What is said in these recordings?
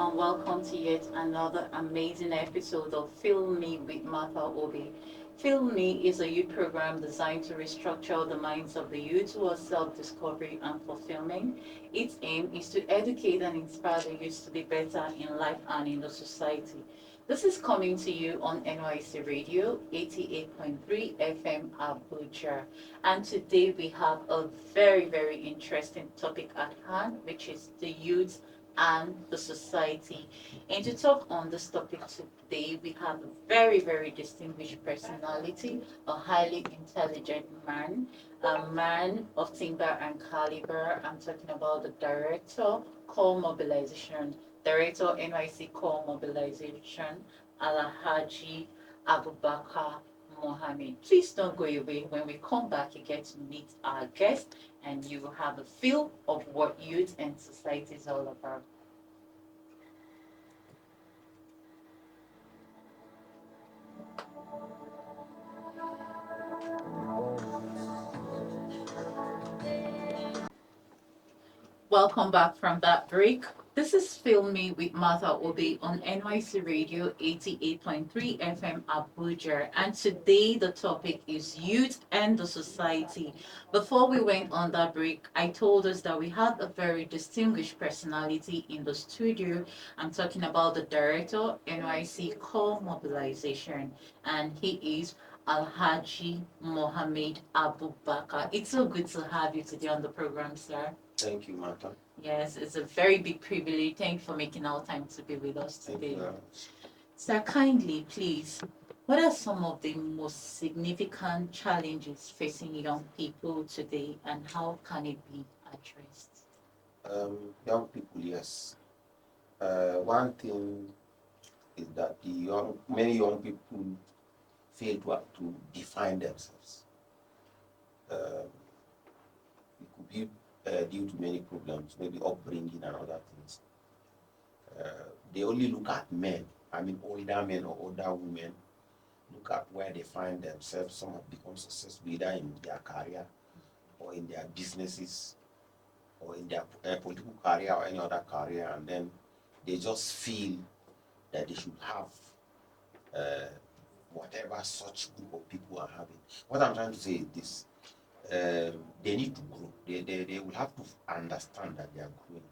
and welcome to yet another amazing episode of Feel Me with Martha Obi. Feel Me is a youth program designed to restructure the minds of the youth towards self-discovery and fulfillment. Its aim is to educate and inspire the youth to be better in life and in the society. This is coming to you on NYSC Radio 88.3 FM Abuja. And today we have a very interesting topic at hand, which is the youth and the society. And to talk on this topic today, we have a very distinguished personality, a highly intelligent man, a man of timber and caliber. I'm talking about the Director Corps Mobilisation, Director NYSC Corps Mobilisation, Alhaji Abubakar Mohammed. Please don't go away. When we come back, you get to meet our guest and you will have a feel of what youth and society is all about. Welcome back from that break. This is Film Me with Martha Obi on NYC Radio 88.3 FM Abuja. And today the topic is youth and the society. Before we went on that break, I told us that we had a very distinguished personality in the studio. I'm talking about the director, NYC Corps Mobilisation, and he is Alhaji Mohammed Abubakar. It's so good to have you today on the program, sir. Thank you, Martha. Yes, it's a very big privilege. Thank you for making our time to be with us Thank today. you very much. Sir, kindly, please, what are some of the most significant challenges facing young people today and how can it be addressed? Young people, yes. One thing is that many young people fail to define themselves. It could be due to many problems, maybe upbringing and other things. They only look at men, older men or older women, look at where they find themselves. Some have become successful either in their career or in their businesses or in their political career or any other career, and then they just feel that they should have whatever such group of people are having. What I'm trying to say is this. They need to grow. They will have to understand that they are growing.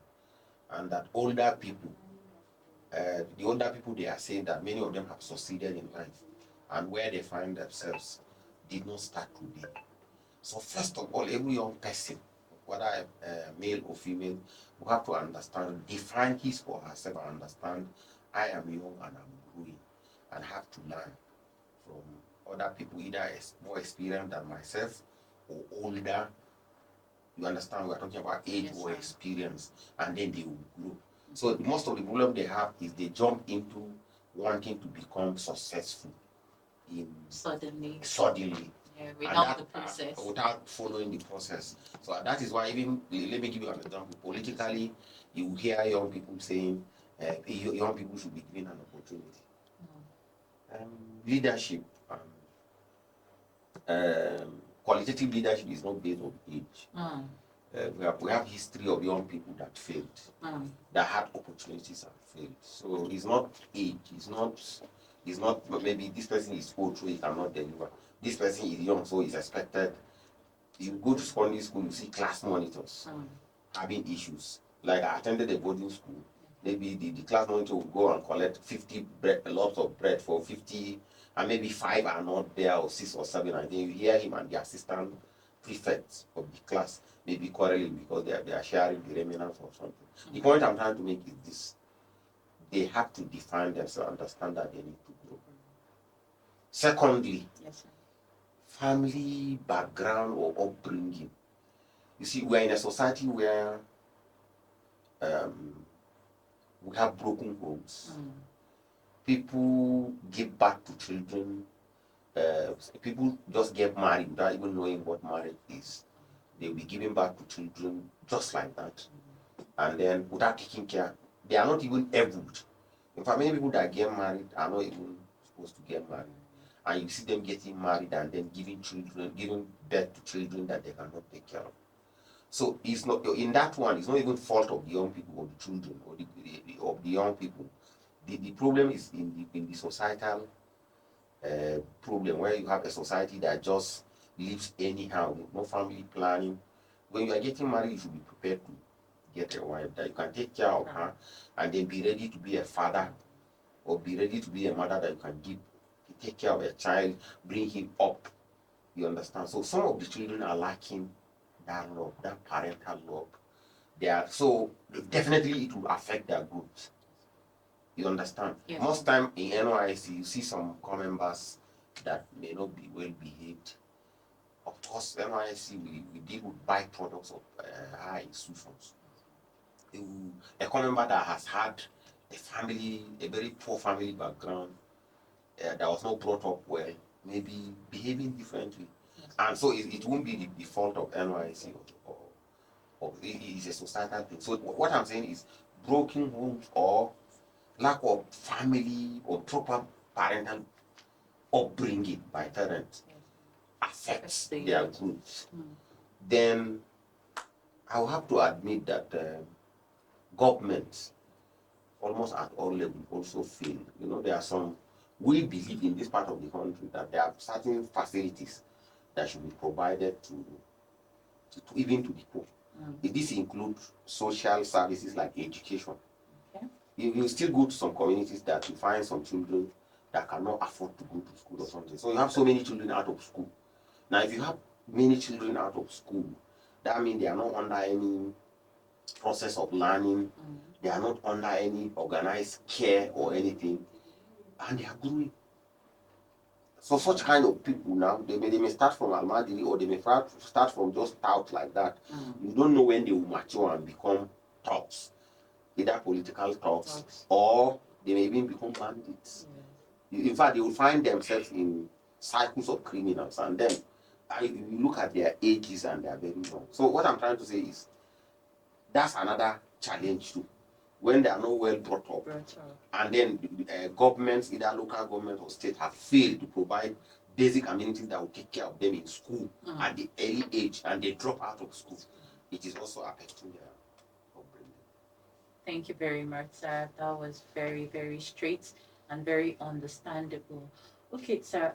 And that older people, the older people, they are saying that many of them have succeeded in life. And where they find themselves did not start today. So first of all, every young person, whether male or female, will have to understand, define his or herself and understand, I am young and I'm growing. And have to learn from other people, either more experienced than myself, or older. You understand, we're talking about age Yes, or sir. experience, and then they will grow. So most of the problem they have is they jump into wanting to become successful Suddenly, and without the process. without following the process. So that is why, even let me give you an example. Politically, you hear young people saying young people should be given an opportunity. Leadership, qualitative leadership is not based on age. We have history of young people that failed, that had opportunities and failed. So it's not age. It's not maybe this person is old, so he cannot deliver. This person is young, so he's expected. You go to secondary school, you see class monitors having issues. Like I attended a boarding school. Maybe the class monitor will go and collect 50 lots of bread for 50, and maybe 5 are not there, or 6 or 7, and then you hear him and the assistant prefect of the class maybe quarreling because they are sharing the remnants or something. The point I'm trying to make is this: they have to define themselves, understand that they need to grow. Secondly, Yes, sir. family background or upbringing. You see, we're in a society where we have broken homes. People give birth to children. People just get married without even knowing what marriage is. They'll be giving birth to children just like that. And then without taking care, they are not even able. In fact, many people that get married are not even supposed to get married. And you see them getting married and then giving birth to children that they cannot take care of. So it's not in that one. It's not even fault of the young people or the children or of the young people. The problem is in the societal problem, where you have a society that just lives anyhow, no family planning. When you are getting married, you should be prepared to get a wife that you can take care of her, and then be ready to be a father or be ready to be a mother that you can take care of a child, bring him up. You understand? So some of the children are lacking that love, that parental love. They are so definitely it will affect their growth. You understand? Yes. Most time in NYSC, you see some core members that may not be well behaved. Of course, NYSC, we deal with byproducts of high institutions. A core member that has had a very poor family background, that was not brought up well, maybe behaving differently. Yes. And so it won't be the fault of NYSC or it is a societal thing. So what I'm saying is broken homes or lack of family or proper parental upbringing by parents affects their growth. Then I'll have to admit that governments almost at all levels also fail. You know, there are some, we believe in this part of the country that there are certain facilities that should be provided to even to the poor. This includes social services like education. Okay. You still go to some communities that you find some children that cannot afford to go to school or something. So you have so many children out of school. Now, if you have many children out of school, that means they are not under any process of learning. They are not under any organized care or anything, and they are growing. So such kind of people now, they may start from Almadiri, or they may start from just out like that. You don't know when they will mature and become thugs, either political thugs, or they may even become bandits. In fact, they will find themselves in cycles of criminals, and then you look at their ages and they are very young. So what I'm trying to say is that's another challenge too. When they are not well brought up, and then governments, either local government or state, have failed to provide basic amenities that will take care of them in school at the early age, and they drop out of school, it is also affecting their upbringing. Thank you very much, sir. That was very, very straight and very understandable. Okay, sir.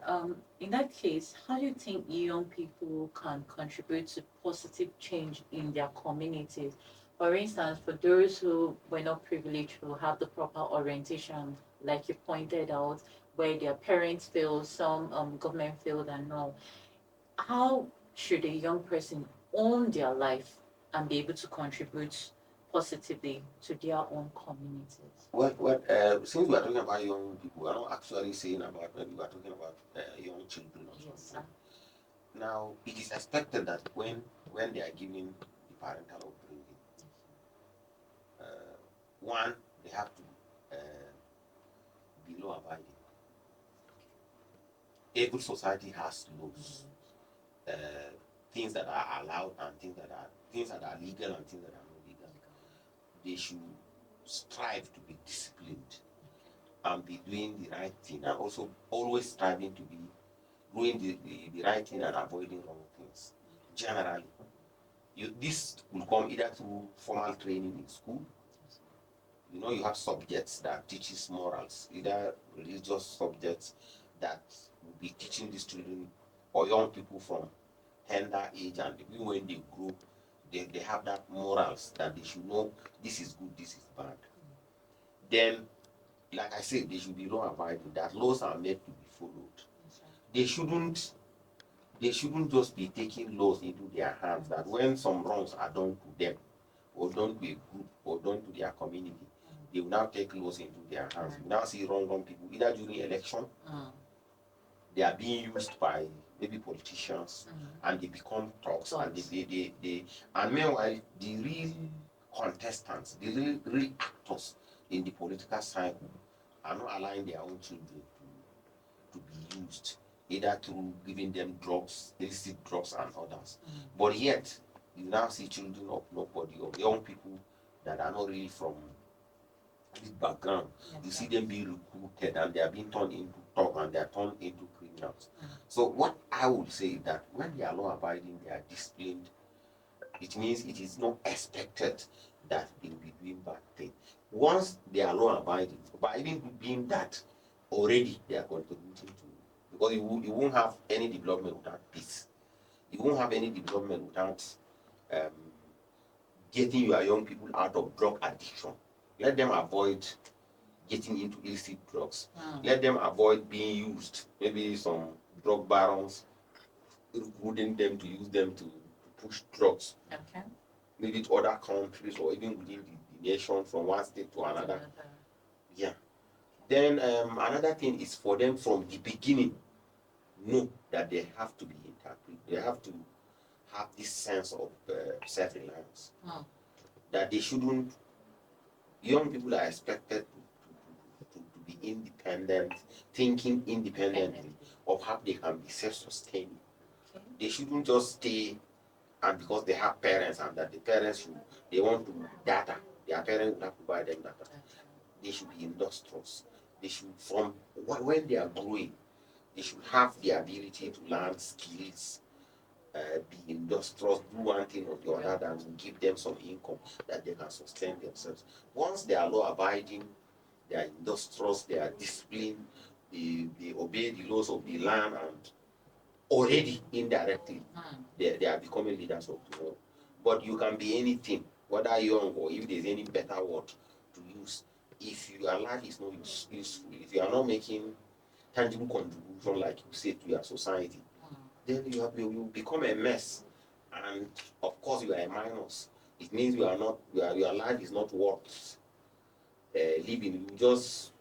In that case, how do you think young people can contribute to positive change in their communities? For instance, for those who were not privileged to have the proper orientation, like you pointed out, where their parents failed, some government failed and all, how should a young person own their life and be able to contribute positively to their own communities? Since we are talking about young people, we are not actually saying about when we are talking about young children or something. Yes, sir. Now, it is expected that when they are given the parental upbringing, one, they have to be law abiding. Every society has laws, things that are allowed and things that are legal and things that are not legal. They should strive to be disciplined and be doing the right thing, and also always striving to be doing the right thing and avoiding wrong things. Generally, this will come either through formal training in school. You know, you have subjects that teaches morals, either religious subjects that will be teaching these children or young people from tender age, and even when they grow, they have that morals that they should know this is good, this is bad. Then, like I said, they should be law abiding, that laws are meant to be followed. They shouldn't just be taking laws into their hands, that when some wrongs are done to them, or done to a group, or done to their community, they will now take laws into their hands. You now see wrong people, either during election, they are being used by maybe politicians, and they become thugs, and and meanwhile, the real contestants, the real actors in the political cycle are not allowing their own children to be used, either through giving them drugs, illicit drugs and others. But yet, you now see children of nobody, or young people that are not really from this background. You see them being recruited, and they are being turned into thugs, and they are turned into criminals. So what I would say is that when they are law abiding, they are disciplined, It means it is not expected that they will be doing bad things. Once they are law abiding, by even being that, already they are contributing to, because you won't have any development without peace. You won't have any development without um, getting your young people out of drug addiction. Let them avoid getting into illicit drugs. Let them avoid being used. Maybe some drug barons recruiting them to use them to push drugs. Okay. Maybe to other countries or even within the nation from one state to another. Yeah. Then another thing is for them from the beginning know that they have to be interpreted. They have to have this sense of self-reliance. That they shouldn't, young people are expected to be independent, thinking independently of how they can be self-sustaining. Okay. They shouldn't just stay and because they have parents and that the parents they want to data, their parents will have to buy them data. They should be industrious. They should, from when they are growing, they should have the ability to learn skills, be industrious, do one thing or the other that will give them some income that they can sustain themselves. Once they are law abiding, they are industrious, they are disciplined, they obey the laws of the land, and already indirectly they are becoming leaders of tomorrow. But you can be anything, whether young or if there's any better word to use. If your life is not useful, if you are not making tangible contribution like you say to your society, then you will become a mess. And of course you are a minus. It means you are not your life is not worth living. You just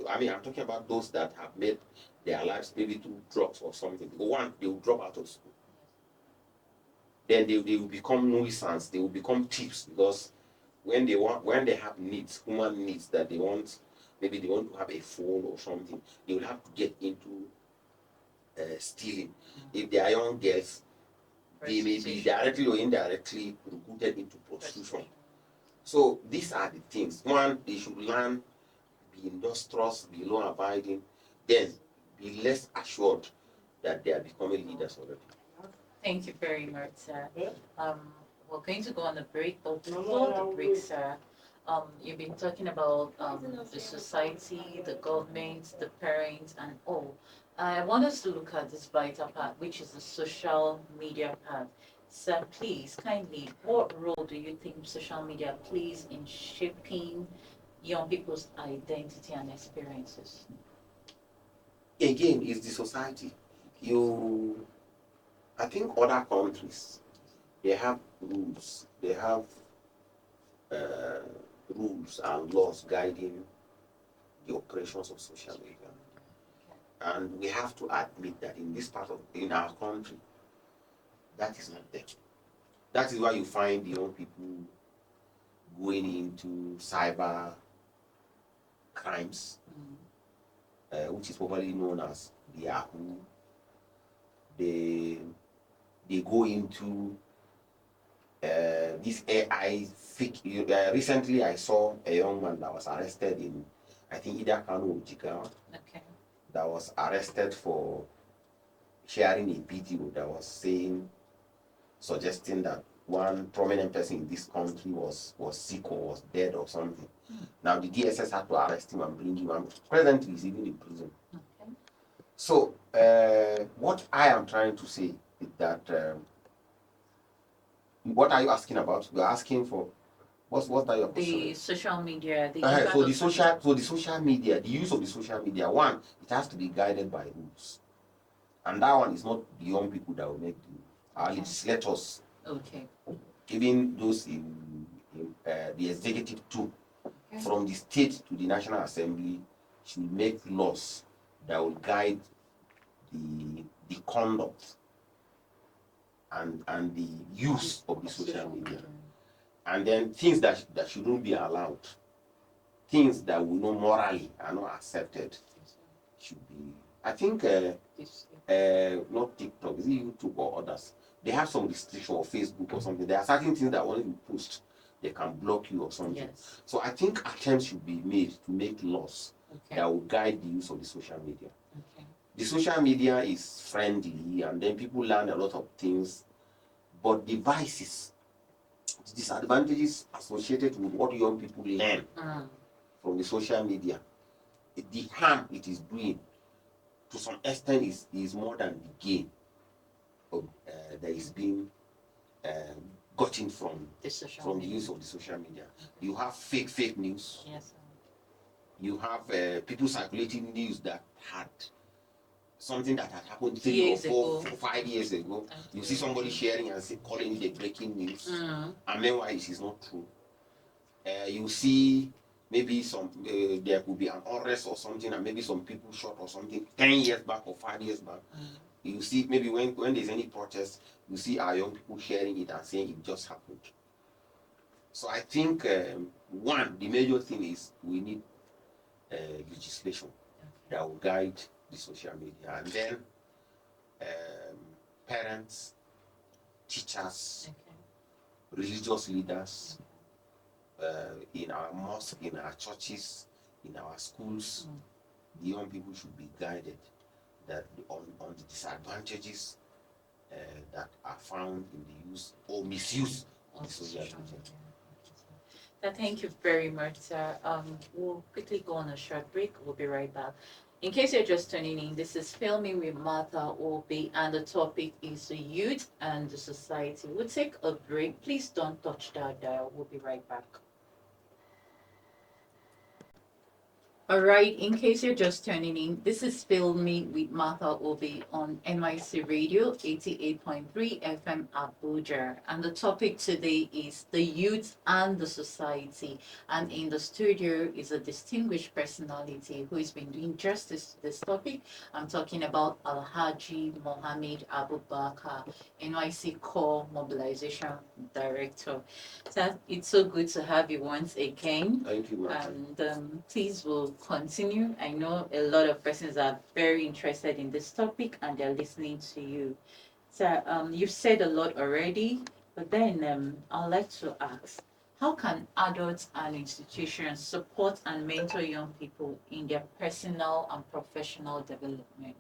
I'm talking about those that have made their lives maybe through drugs or something. One, they will drop out of school. Then they will become nuisance. They will become thieves because when they have needs, human needs that they want, maybe they want to have a phone or something, they will have to get into stealing. If they are young girls, they may be directly or indirectly recruited into prostitution. So these are the things. One, they should learn, be industrious, be law abiding, then be less assured that they are becoming leaders already. Thank you very much, sir. We're going to go on a break, but before the break, sir, you've been talking about the society, the government, the parents, and all. I want us to look at this vital part, which is the social media part. Sir, please, kindly, what role do you think social media plays in shaping young people's identity and experiences? Again, it's the society. I think other countries, they have rules. They have rules and laws guiding the operations of social media. And we have to admit that in our country, that is not there. That is why you find young people going into cyber crimes, which is probably known as the Yahoo. They go into this AI fake. Recently, I saw a young man that was arrested in, I think, either Kano or Jigawa. Okay. That was arrested for sharing a video that was suggesting that one prominent person in this country was sick or was dead or something. Now the DSS had to arrest him and bring him, and presently he's even in prison. Okay. So what I am trying to say is that what are you asking about? You are asking for what are your questions? The social media. So the social media, the use of the social media. One, it has to be guided by rules, and that one is not the young people that will make the legislators. Okay. Even those in the executive too, from the state to the National Assembly, should make laws that will guide the conduct and the use of the social media. And then things that shouldn't be allowed, things that will not morally are not accepted, should be. I think not TikTok, is it YouTube or others? They have some restriction, or Facebook or something. There are certain things that when you post, they can block you or something. Yes. So I think attempts should be made to make laws that will guide the use of the social media. Okay. The social media is friendly, and then people learn a lot of things, but devices the disadvantages associated with what young people learn from the social media, the harm it is doing to some extent is more than the gain of, that is being gotten from the use of the social media. You have fake news. Yes. You have people circulating news that had something that had happened 3 or 4 or 5 years ago. You see somebody sharing and calling it a breaking news, and meanwhile it is not true. You see maybe there could be an unrest or something, and maybe some people shot or something 10 years back or 5 years back. You see maybe when there's any protest, you see our young people sharing it and saying it just happened. So I think one, the major thing is we need legislation that will guide the social media, and then parents, teachers, religious leaders, in our mosque, in our churches, in our schools, the young people should be guided that on the disadvantages that are found in the use or misuse of the social media. Thank you very much, sir. We'll quickly go on a short break. We'll be right back. In case you're just tuning in, this is Filming with Martha Obi, and the topic is the youth and the society. We'll take a break. Please don't touch that dial. We'll be right back. All right, in case you're just tuning in, this is Film Me with Martha Obi on NYSC Radio 88.3 FM Abuja. And the topic today is the youth and the society. And in the studio is a distinguished personality who has been doing justice to this topic. I'm talking about Alhaji Muhammad Abubakar, NYSC Corps Mobilisation Director. So it's so good to have you once again. Thank you, Martha. And please we'll continue. I know a lot of persons are very interested in this topic and they're listening to you. So you've said a lot already, but then I'd like to ask, how can adults and institutions support and mentor young people in their personal and professional development?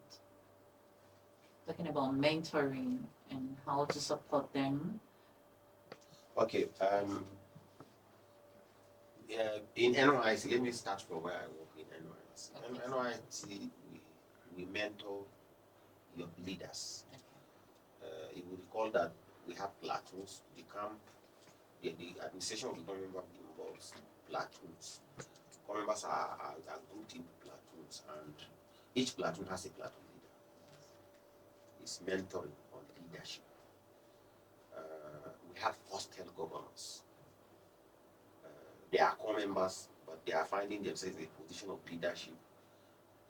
Talking about mentoring and how to support them. Okay. In NYSC, let me start from where I work in NYSC. In NYSC, we mentor your leaders. You will recall that we have platoons. The camp, the administration of the corps member involves platoons. Corps members are grouped into platoons, and each platoon has a platoon leader. It's mentoring on leadership. We have hostel governors. They are corps members, but they are finding themselves in a position of leadership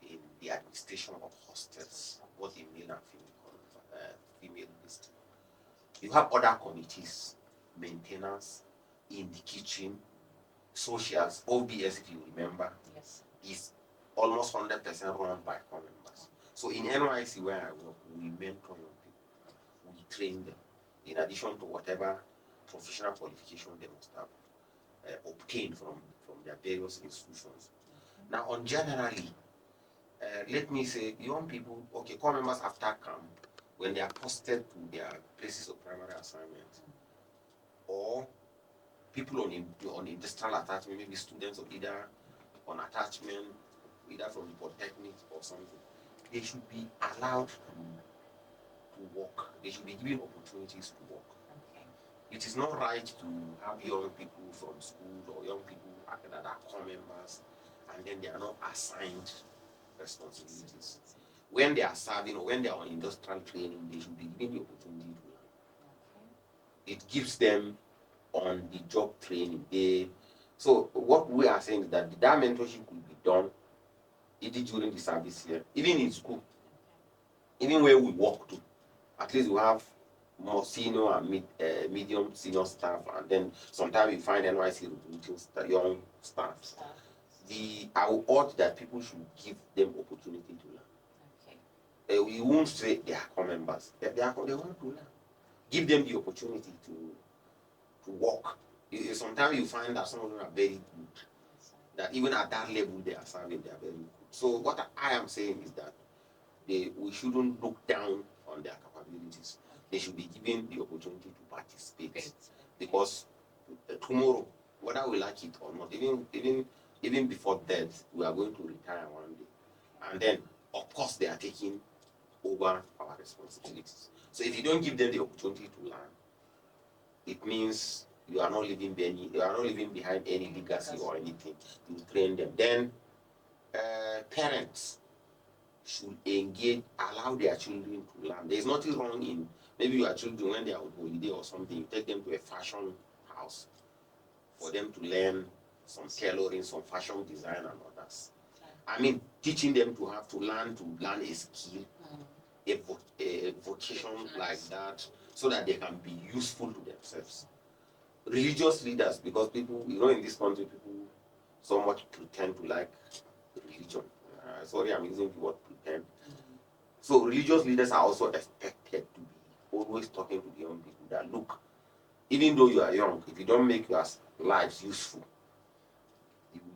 in the administration of hostels, both in male and female list. You have other committees, maintenance, in the kitchen, socials, OBS, if you remember, is almost 100% run by corps members. So in NYSC where I work, we mentor young people, we train them, in addition to whatever professional qualification they must have obtained from their various institutions. Now, on generally, let me say, young people, okay, corps members after camp, when they are posted to their places of primary assignment, or people on industrial attachment, maybe students of either on attachment, either from the polytechnic or something, they should be allowed to work. They should be given opportunities to work. It is not right to have young people from school or young people that are corps members and then they are not assigned responsibilities. When they are serving or when they are on industrial training, they should be given the opportunity to learn. It gives them on the job training. So what we are saying is that mentorship could be done even during the service year, even in school, even where we work to. At least we have more senior and medium senior staff, and then sometimes you find NYSC recruiting young staff. I will urge that people should give them opportunity to learn. We won't say they are corps members. They want to learn. Give them the opportunity to work. Sometimes you find that some of them are very good. That even at that level they are serving, they are very good. So what I am saying is that we shouldn't look down on their capabilities. They should be given the opportunity to participate, because tomorrow, whether we like it or not, even before death, we are going to retire one day. And then, of course, they are taking over our responsibilities. So if you don't give them the opportunity to learn, it means you are not leaving behind any legacy or anything. You train them. Then parents should allow their children to learn. There's nothing wrong in maybe your children, when they are on holiday or something, you take them to a fashion house for them to learn some tailoring, some fashion design and others. I mean, teaching them to have to learn a skill, a vocation like that, so that they can be useful to themselves. Religious leaders, because people, in this country, people somewhat pretend to like religion. Sorry, I'm using the word pretend. So religious leaders are also expected to be always talking to the young people that, look, even though you are young, if you don't make your lives useful,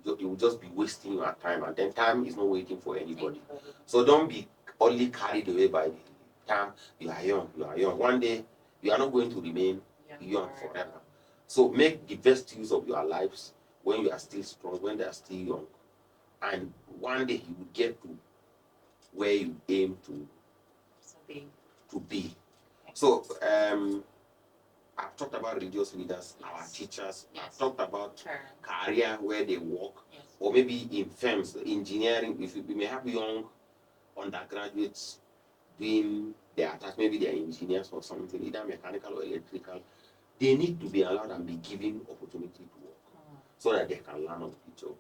you will just be wasting your time, and then time is not waiting for anybody. So don't be only carried away by the time you are young. One day, you are not going to remain young forever. So make the best use of your lives when you are still strong, when they are still young. And one day you will get to where you aim to be. So I've talked about religious leaders, our teachers. I've talked about career where they work, or maybe in firms, engineering. If we may have young undergraduates doing their task, maybe they're engineers or something, either mechanical or electrical. They need to be allowed and be given opportunity to work so that they can learn on the job.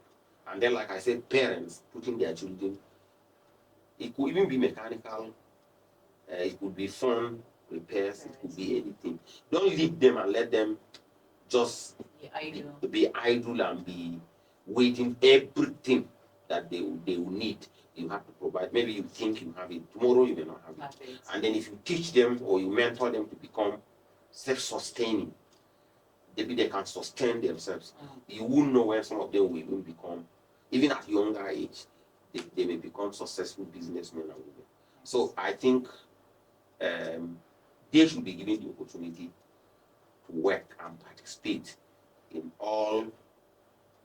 And then, like I said, parents putting their children, it could even be mechanical, it could be phone repairs, it could be anything. Don't leave them and let them just be idle and be waiting. Everything that they will need, you have to provide. Maybe you think you have it, tomorrow you may not have it. And then if you teach them or you mentor them to become self-sustaining, maybe they can sustain themselves. You won't know when some of them will even become, even at younger age, they may become successful businessmen and women. So I think they should be given the opportunity to work and participate in all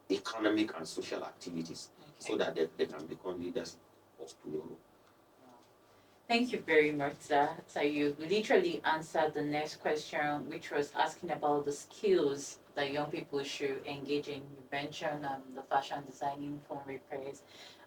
economic and social activities so that they can become leaders of tomorrow. Thank you very much, sir. So you literally answered the next question, which was asking about the skills that young people should engage in. You mentioned the fashion designing, phone repairs,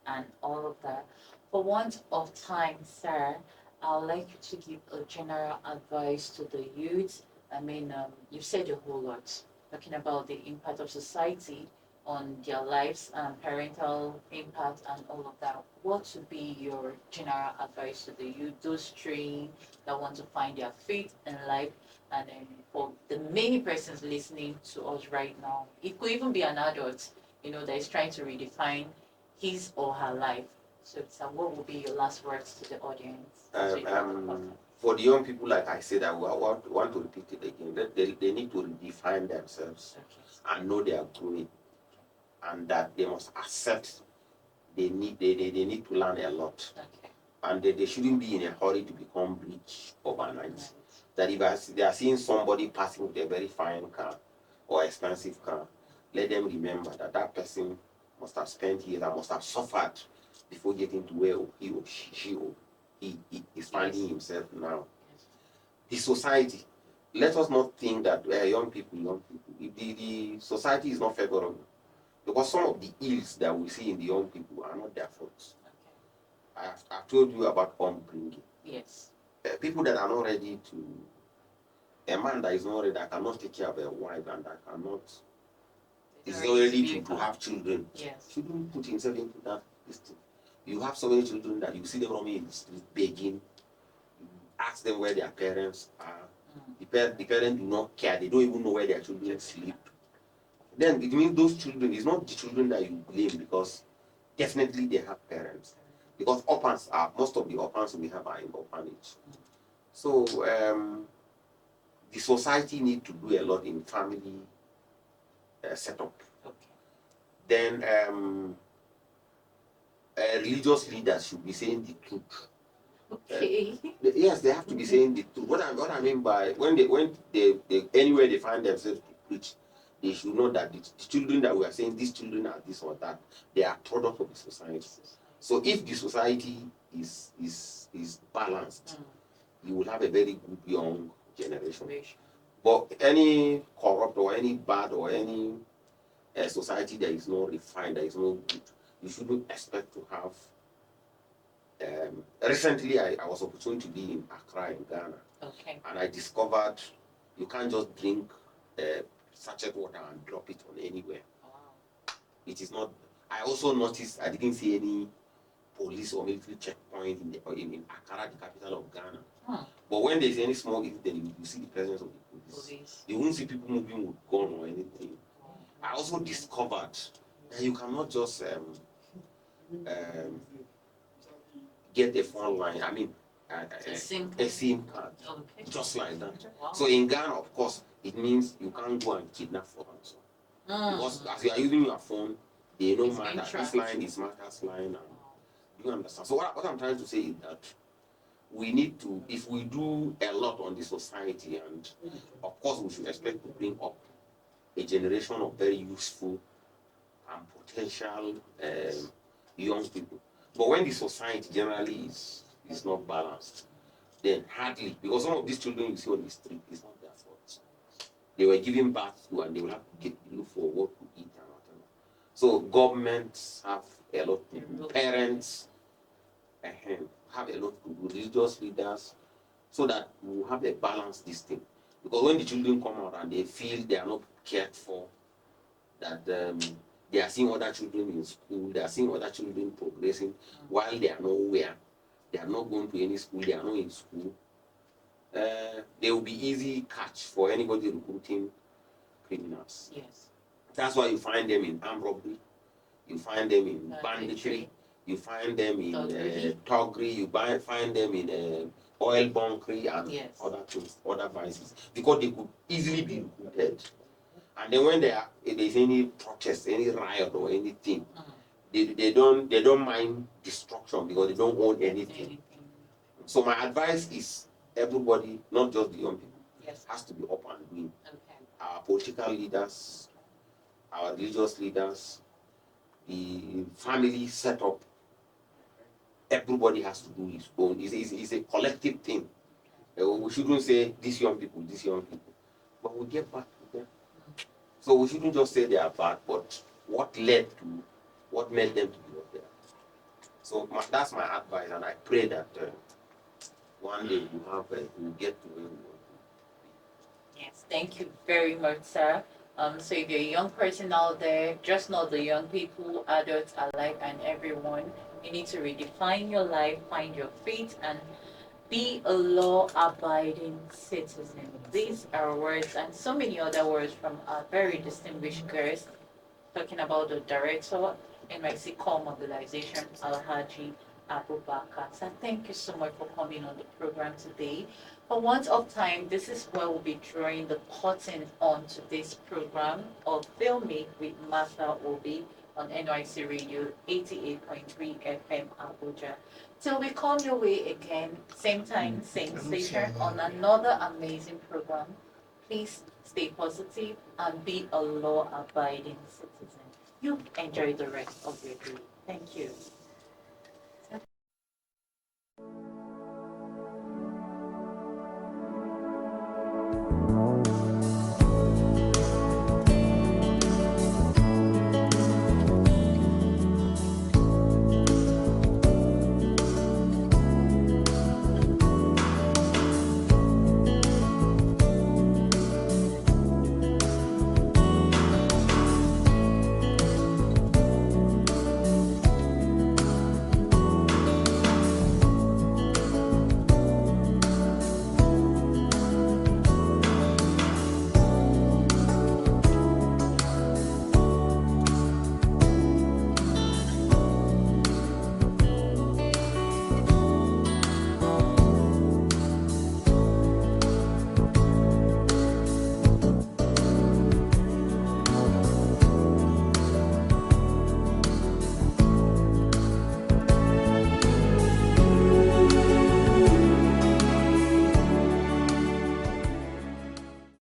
and all of that. For want of time, sir, I would like you to give a general advice to the youth. I mean, you've said a whole lot, talking about the impact of society on their lives and parental impact and all of that. What would be your general advice to the youth, those three that want to find their feet in life, and then for the many persons listening to us right now, it could even be an adult, that is trying to redefine his or her life. So, what would be your last words to the audience? For the young people, like I said, I want to repeat it again. They need to redefine themselves and know they are growing, and that they must accept they need to learn a lot, and they shouldn't be in a hurry to become rich overnight. That if they are seeing somebody passing with a very fine car or expensive car, let them remember that person must have spent years and must have suffered before getting to where he or she is finding himself now. The society, let us not think that young people, the society is not favorable, because some of the ills that we see in the young people are not their fault. I've told you about upbringing. Yes. People that are not ready a man that is not ready, that cannot take care of a wife and that is not ready to have children, shouldn't put himself into that distance. You have so many children that you see them roaming in the street begging. You ask them where their parents are. The parents do not care. They don't even know where their children sleep. Then it means those children, it's not the children that you blame, because definitely they have parents. Because most of the orphans we have are in orphanage. So the society need to do a lot in family setup. Then religious leaders should be saying the truth. Yes, they have to be saying the truth. What I mean by when they anywhere they find themselves to preach, they should know that the children that we are saying, these children are this or that, they are product of the society. So if the society is balanced, you will have a very good young generation. But any corrupt or any bad or any society that is not refined, that is not good, you shouldn't expect to have. Recently, I was opportunity to be in Accra in Ghana, and I discovered you can't just drink sachet water and drop it on anywhere. It is not. I also noticed I didn't see any police or military checkpoint in Accra, the capital of Ghana. But when there's any small incident, you see the presence of the police. You won't see people moving with gun or anything. I also discovered that you cannot just get a phone line. I mean, a SIM card, just like that. So in Ghana, of course, it means you can't go and kidnap for them. So. Because as you are using your phone, they know that this line is Martha's line. And you understand? So what I'm trying to say is that we need to, if we do a lot on the society, and of course we should expect to bring up a generation of very useful and potential young people. But when the society generally is not balanced, then hardly, because some of these children you see on the street, it's not their fault. They were given birth to and they will have to look for what to eat and whatever. So governments have a lot to do. Parents have a lot to do. Religious leaders, so that we will have a balanced this thing. Because when the children come out and they feel they are not cared for, that they are seeing other children in school, they are seeing other children progressing while they are nowhere, they are not going to any school, they are not in school, they will be easy catch for anybody recruiting criminals. Yes. That's why you find them in armed robbery, you find them in banditry, you find them in thuggery, you find them in oil bunkering and other things, other vices, because they could easily be recruited. And then when there's any protest, any riot or anything, they don't mind destruction because they don't own anything. So my advice is everybody, not just the young people, has to be up and doing. Our political leaders, our religious leaders, the family setup, everybody has to do his own. It's a collective thing. We shouldn't say these young people, but we get back to them. So we shouldn't just say they are bad, but what made them to be what they are. So that's my advice, and I pray that one day we'll get to where we want to be. Yes, thank you very much, sir. So if you're a young person out there, just not the young people, adults alike, and everyone, you need to redefine your life, find your feet, and be a law-abiding citizen. These are words and so many other words from our very distinguished guest, talking about the Director, NYSC Corps Mobilisation, Alhaji Abubakar. So thank you so much for coming on the program today. For want of time, this is where we'll be drawing the curtain on today's program of Filming with Martha Obi on NYC Radio 88.3 FM Abuja. Till we come your way again, same time, same station, on another amazing program, please stay positive and be a law-abiding citizen. You enjoy the rest of your day. Thank you.